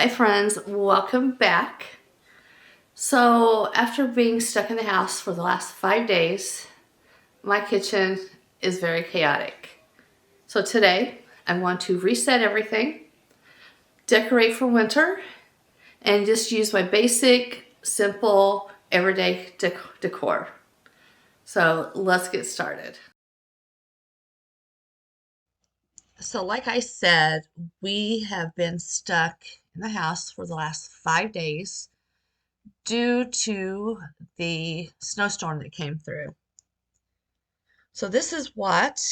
Hi friends, welcome back. So after being stuck in the house for the last 5 days, my kitchen is very chaotic. So today I want to reset everything, decorate for winter, and just use my basic, simple, everyday decor. So let's get started. So like I said, we have been stuck in the house for the last 5 days due to the snowstorm that came through. So this is what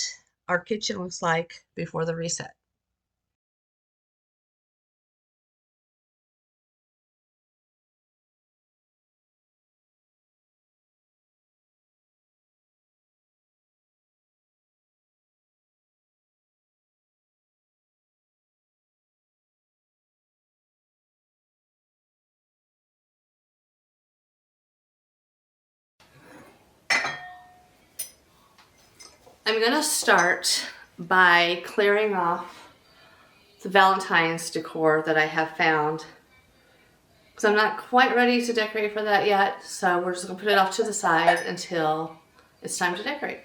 our kitchen looks like before the reset. I'm going to start by clearing off the Valentine's decor that I have found, because I'm not quite ready to decorate for that yet, so we're just going to put it off to the side until it's time to decorate.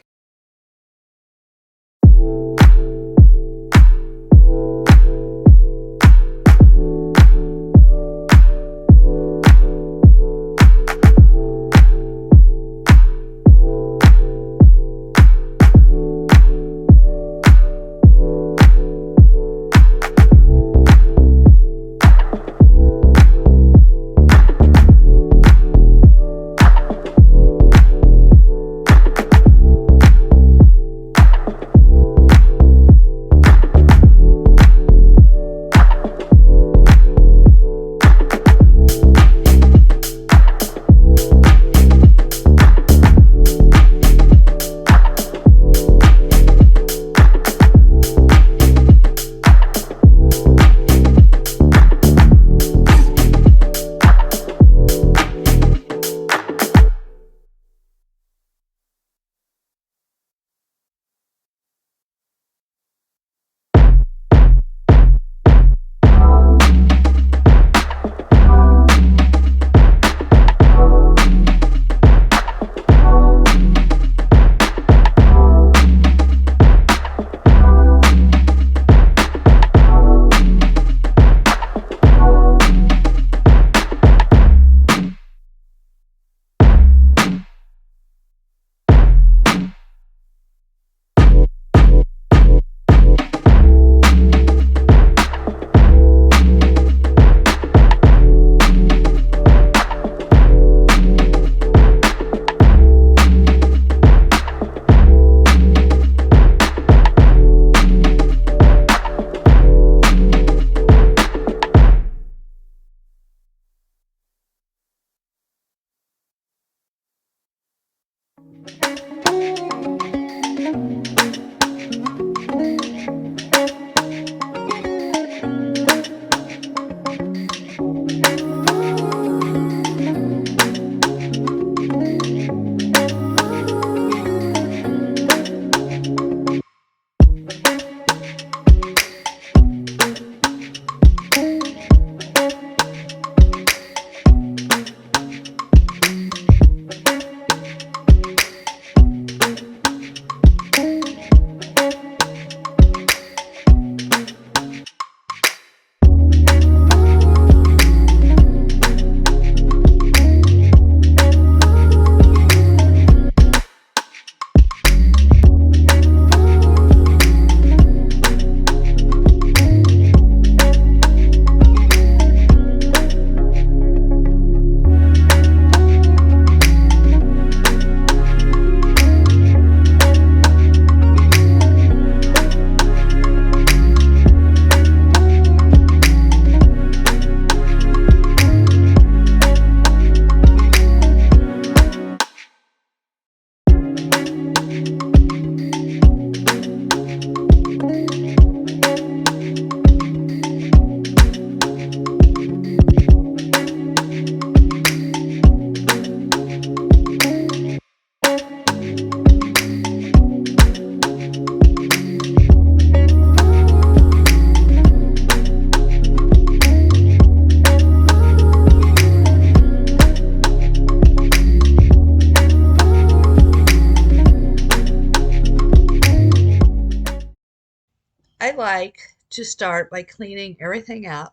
I like to start by cleaning everything out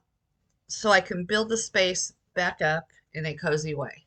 so I can build the space back up in a cozy way.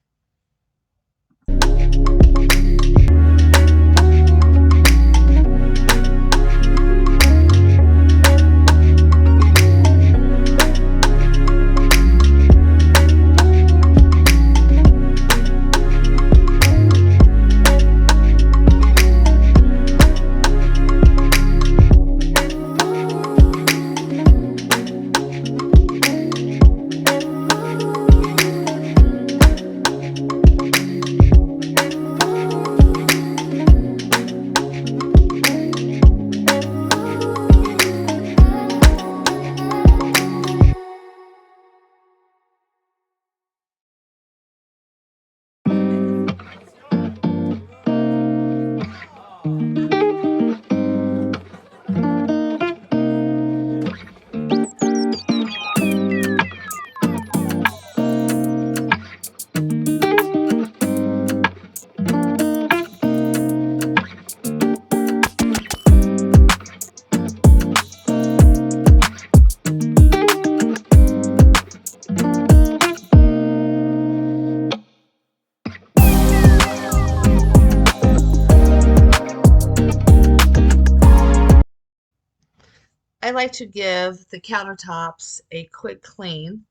I like to give the countertops a quick clean,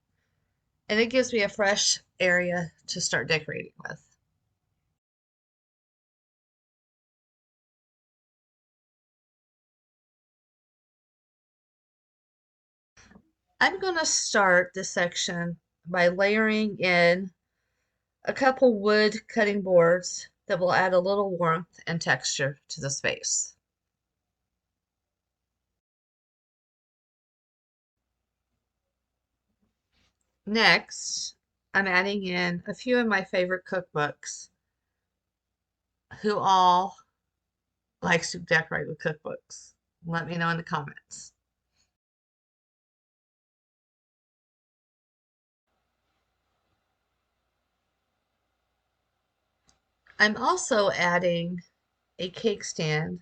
and it gives me a fresh area to start decorating with. I'm going to start this section by layering in a couple wood cutting boards that will add a little warmth and texture to the space. Next, I'm adding in a few of my favorite cookbooks. Who all likes to decorate with cookbooks? Let me know in the comments. I'm also adding a cake stand,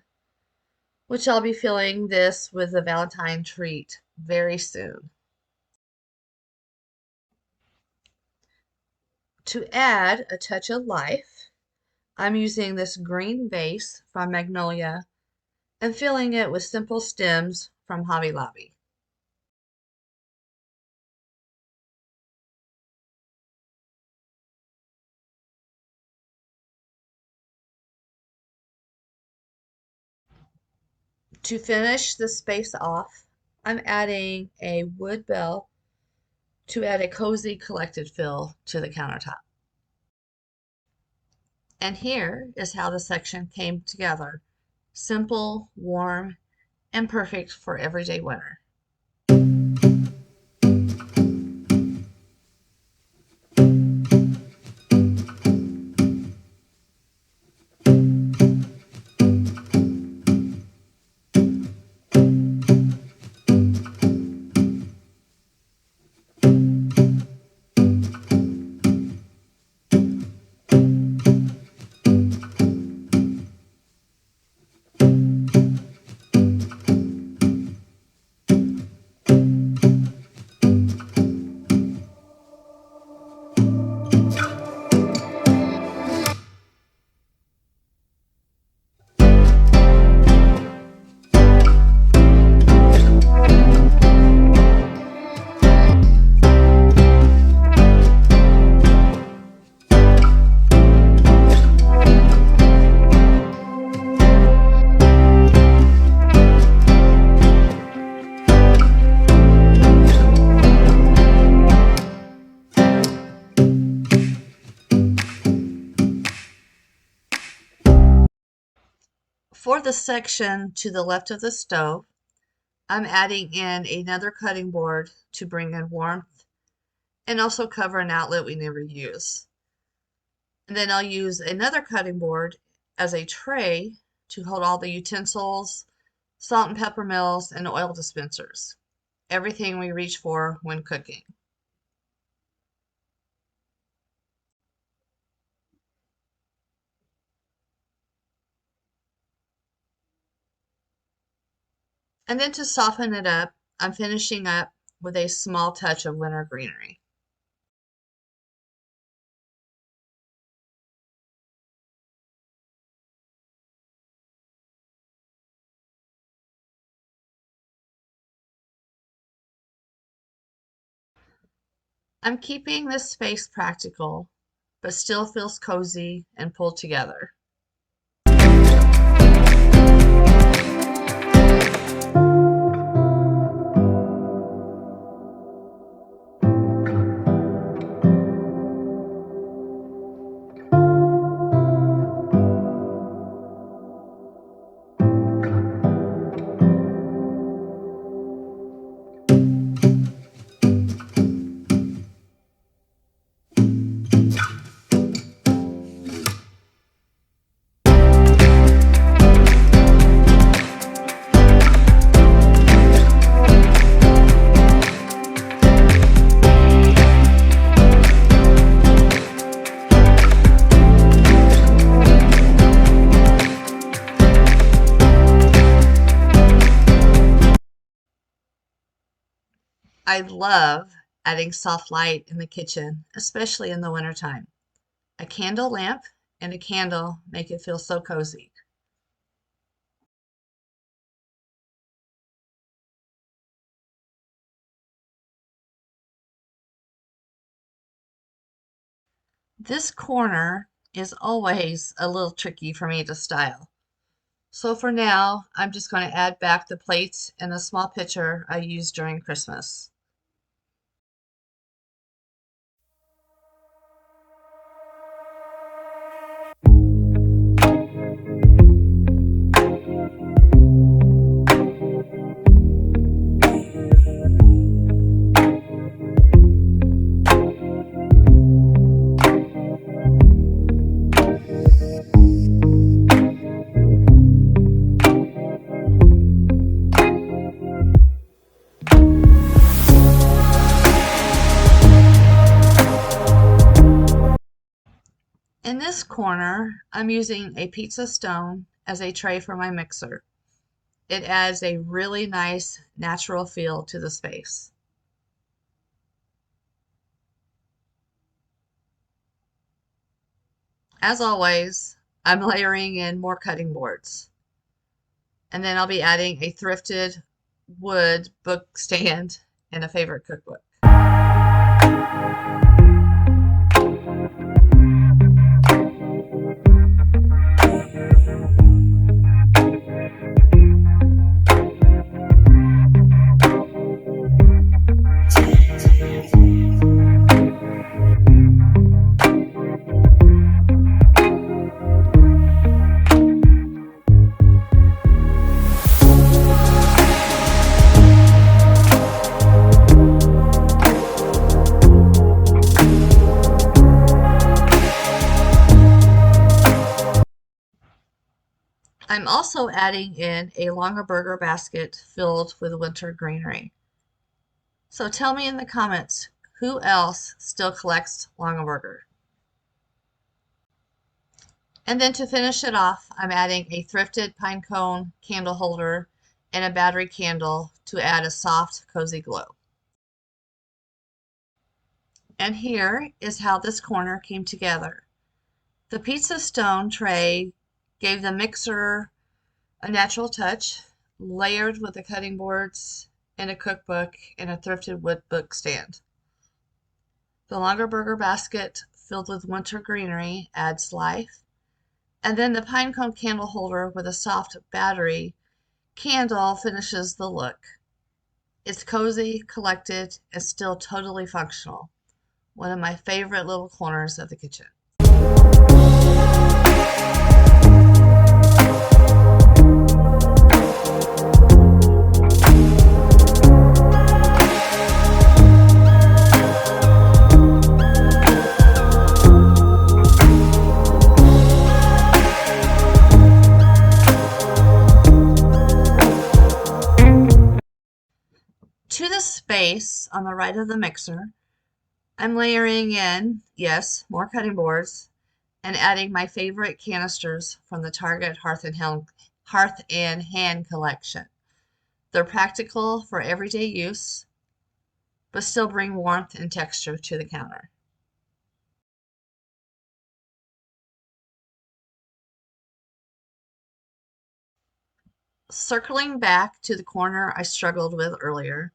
which I'll be filling this with a Valentine treat very soon. To add a touch of life, I'm using this green vase from Magnolia and filling it with simple stems from Hobby Lobby. To finish the space off, I'm adding a wood bell to add a cozy collected feel to the countertop. And here is how the section came together. Simple, warm, and perfect for everyday weather. For the section to the left of the stove, I'm adding in another cutting board to bring in warmth and also cover an outlet we never use. And then I'll use another cutting board as a tray to hold all the utensils, salt and pepper mills, and oil dispensers. Everything we reach for when cooking. And then to soften it up, I'm finishing up with a small touch of winter greenery. I'm keeping this space practical, but still feels cozy and pulled together. I love adding soft light in the kitchen, especially in the wintertime. A candle lamp and a candle make it feel so cozy. This corner is always a little tricky for me to style. So for now, I'm just going to add back the plates and a small pitcher I used during Christmas. In this corner, I'm using a pizza stone as a tray for my mixer. It adds a really nice natural feel to the space. As always, I'm layering in more cutting boards. And then I'll be adding a thrifted wood book stand and a favorite cookbook. I'm also adding in a Longaberger basket filled with winter greenery. So tell me in the comments, who else still collects Longaberger? And then to finish it off, I'm adding a thrifted pine cone candle holder and a battery candle to add a soft, cozy glow. And here is how this corner came together. The pizza stone tray gave the mixer a natural touch, layered with the cutting boards and a cookbook and a thrifted wood book stand. The Longaberger basket filled with winter greenery adds life. And then the pine cone candle holder with a soft battery candle finishes the look. It's cozy, collected, and still totally functional. One of my favorite little corners of the kitchen. To the space on the right of the mixer, I'm layering in, yes, more cutting boards, and adding my favorite canisters from the Target Hearth and Hand collection. They're practical for everyday use, but still bring warmth and texture to the counter. Circling back to the corner I struggled with earlier,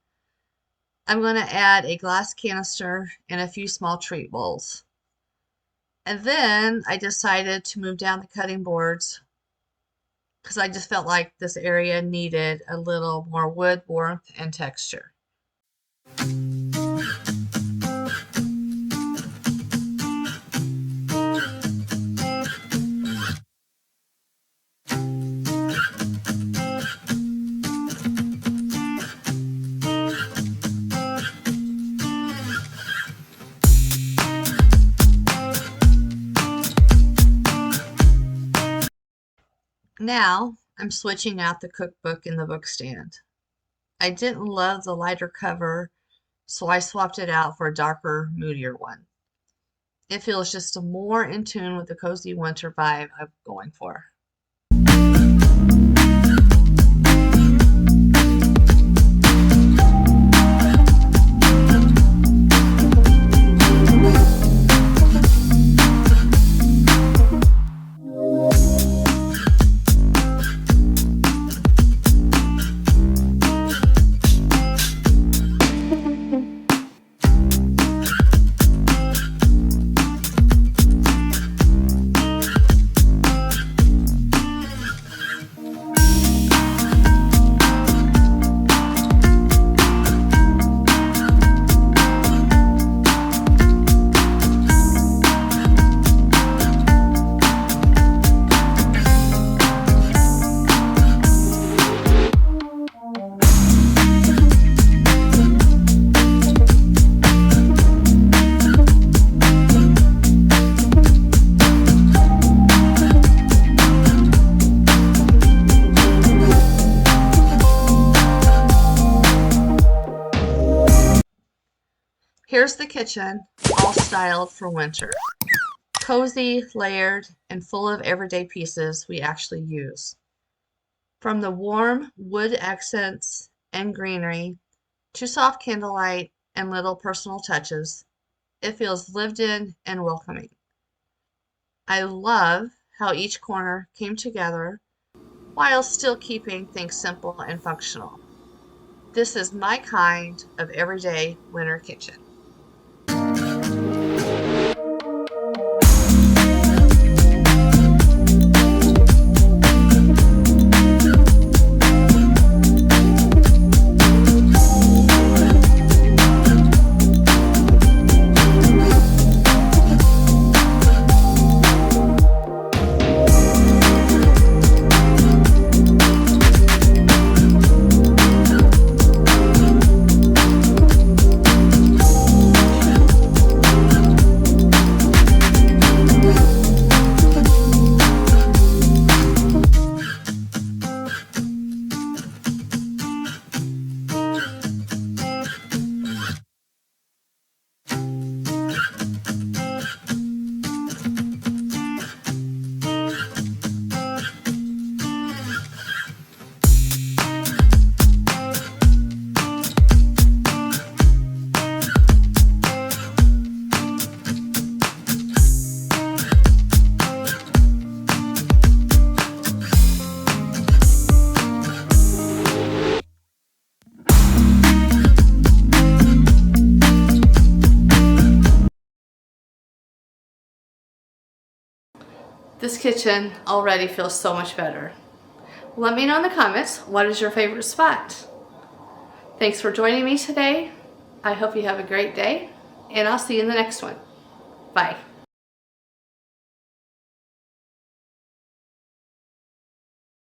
I'm going to add a glass canister and a few small treat bowls. And then I decided to move down the cutting boards because I just felt like this area needed a little more wood warmth and texture. Now I'm switching out the cookbook in the bookstand. I didn't love the lighter cover, so I swapped it out for a darker, moodier one. It feels just more in tune with the cozy winter vibe I'm going for. Here's the kitchen, all styled for winter. Cozy, layered, and full of everyday pieces we actually use. From the warm wood accents and greenery to soft candlelight and little personal touches, it feels lived in and welcoming. I love how each corner came together while still keeping things simple and functional. This is my kind of everyday winter kitchen. This kitchen already feels so much better. Let me know in the comments, what is your favorite spot? Thanks for joining me today. I hope you have a great day, and I'll see you in the next one. Bye.